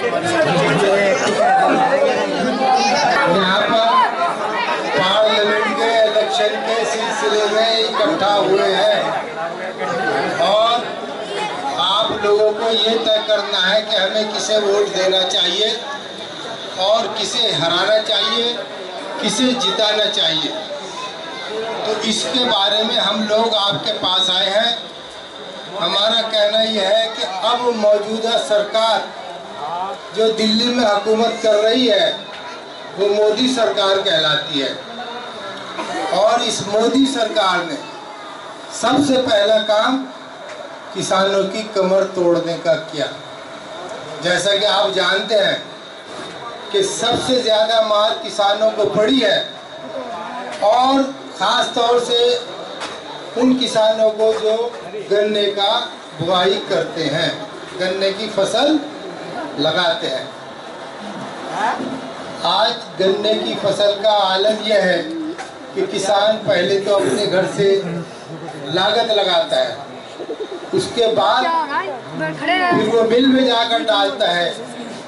यहाँ पर पार्लियामेंट के इलेक्शन के सिलसिले में इकट्ठा हुए हैं और आप लोगों को ये तय करना है कि हमें किसे वोट देना चाहिए और किसे हराना चाहिए, किसे जिताना चाहिए। तो इसके बारे में हम लोग आपके पास आए हैं। हमारा कहना यह है कि अब मौजूदा सरकार जो दिल्ली में हुकूमत कर रही है वो मोदी सरकार कहलाती है और इस मोदी सरकार ने सबसे पहला काम किसानों की कमर तोड़ने का किया। जैसा कि आप जानते हैं कि सबसे ज़्यादा मार किसानों को पड़ी है और ख़ास तौर से उन किसानों को जो गन्ने का बुआई करते हैं, गन्ने की फसल लगाते हैं। आज गन्ने की फसल का आलम यह है कि किसान पहले तो अपने घर से लागत लगाता है, उसके बाद फिर वो मिल में जाकर डालता है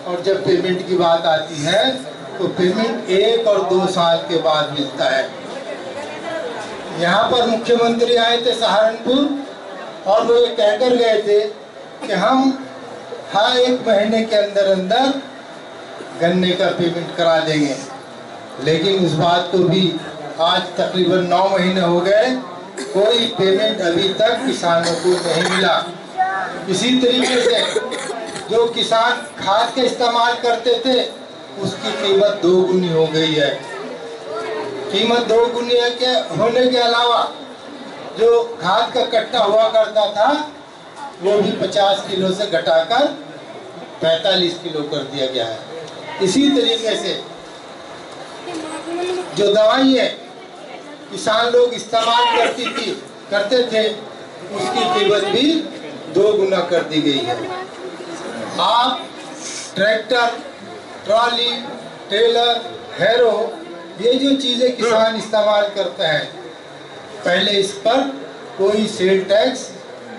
और जब पेमेंट की बात आती है तो पेमेंट 1 और 2 साल के बाद मिलता है। यहाँ पर मुख्यमंत्री आए थे सहारनपुर और वो ये कहकर गए थे कि हम हर 1 महीने के अंदर अंदर गन्ने का पेमेंट करा देंगे, लेकिन उस बात को भी आज तकरीबन 9 महीने हो गए, कोई पेमेंट अभी तक किसानों को नहीं मिला। इसी तरीके से जो किसान खाद का इस्तेमाल करते थे उसकी कीमत 2 गुनी हो गई है। कीमत 2 गुनी के होने के अलावा जो खाद का कट्टा हुआ करता था वो भी 50 किलो से घटाकर 45 किलो कर दिया गया है। इसी तरीके से जो दवाई है किसान लोग इस्तेमाल करते थे उसकी कीमत भी 2 गुना कर दी गई है। आप ट्रैक्टर, ट्रॉली, टेलर, हैरो, ये जो चीज़ें किसान इस्तेमाल करते हैं, पहले इस पर कोई सेल टैक्स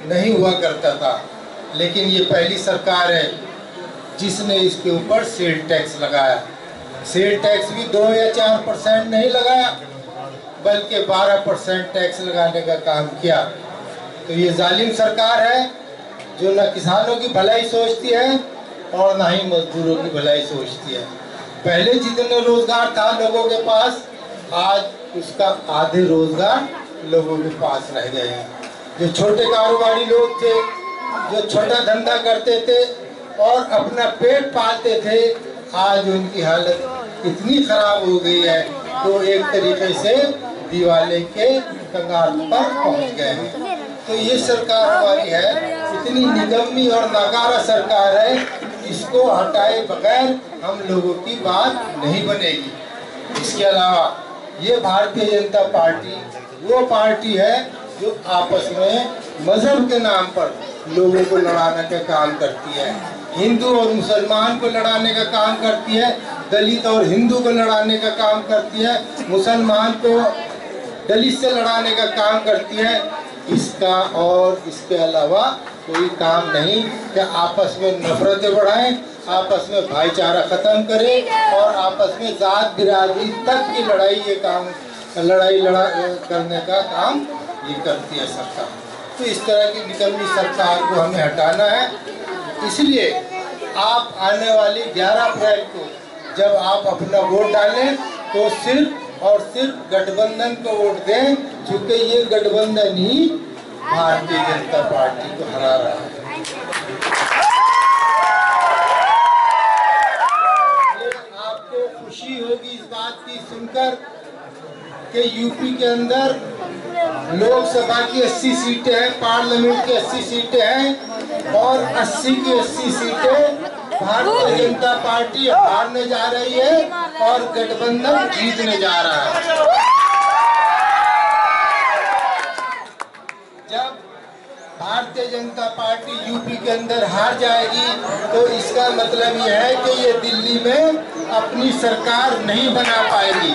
नहीं हुआ करता था, लेकिन ये पहली सरकार है जिसने इसके ऊपर सेल टैक्स लगाया। सेल टैक्स भी 2 या 4% नहीं लगाया, बल्कि 12% टैक्स लगाने का काम किया। तो ये जालिम सरकार है जो न किसानों की भलाई सोचती है और ना ही मजदूरों की भलाई सोचती है। पहले जितने रोजगार था लोगों के पास, आज उसका आधे रोजगार लोगों के पास रह गए हैं। जो छोटे कारोबारी लोग थे, जो छोटा धंधा करते थे और अपना पेट पालते थे, आज उनकी हालत इतनी खराब हो गई है तो एक तरीके से दिवाले के कगार पर पहुंच गए हैं। तो ये सरकार हमारी है, इतनी निकम्मी और नाकारा सरकार है, इसको हटाए बगैर हम लोगों की बात नहीं बनेगी। इसके अलावा ये भारतीय जनता पार्टी वो पार्टी है जो आपस में मजहब के नाम पर लोगों को लड़ाने का काम करती है, हिंदू और मुसलमान को लड़ाने का काम करती है, दलित और हिंदू को लड़ाने का काम करती है, मुसलमान को दलित से लड़ाने का काम करती है। इसका और इसके अलावा कोई काम नहीं कि आपस में नफरतें बढ़ाएं, आपस में भाईचारा खत्म करें और आपस में जात बिरादरी तक की लड़ाई करने का काम ये करती है सरकार। तो इस तरह की निकम्मी सरकार को हमें हटाना है। इसलिए आप आने वाली 11 अप्रैल को जब आप अपना वोट डालें तो सिर्फ और सिर्फ गठबंधन को वोट दें, क्योंकि ये गठबंधन ही भारतीय जनता पार्टी को हरा रहा है। आपको खुशी होगी इस बात की सुनकर कि यूपी के अंदर लोकसभा की 80 सीटें हैं, पार्लियामेंट की 80 सीटें हैं और 80 की 80 सीटें भारतीय जनता पार्टी हारने जा रही है और गठबंधन जीतने जा रहा है। जब भारतीय जनता पार्टी यूपी के अंदर हार जाएगी तो इसका मतलब यह है कि ये दिल्ली में अपनी सरकार नहीं बना पाएगी।